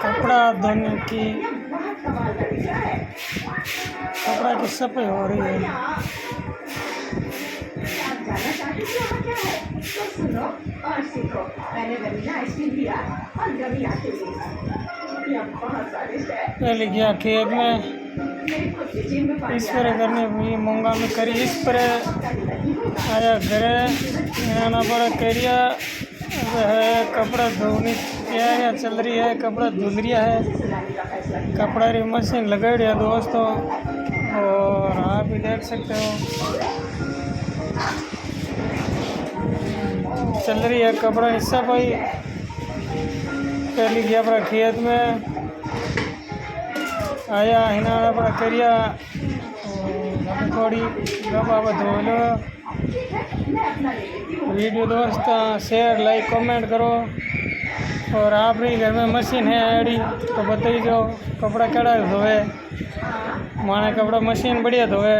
कपड़ा धोने की कपड़ा की सफाई हो रही है। पहले गया खेत में स्प्रे करने हुई मूंगा में करी स्प्रे, आया घरे आना पड़ा करिया है। कपड़ा धोने तैयारियाँ चल रही है, कपड़ा धुल रहा है। कपड़ा री मशीन लगा रही है दोस्तों, और आप भी देख सकते हो चल रही है कपड़ा की सफाई। पहले गया अपना खेत में, आया हिना अपना करिया थोड़ी गपा धो लो। वीडियो दोस्त शेयर लाइक कमेंट करो, और आप भी घर में मशीन है आड़ी तो बताई जो कपड़ा कड़ा धोवे, माने कपड़ा मशीन बढ़िया धोवे।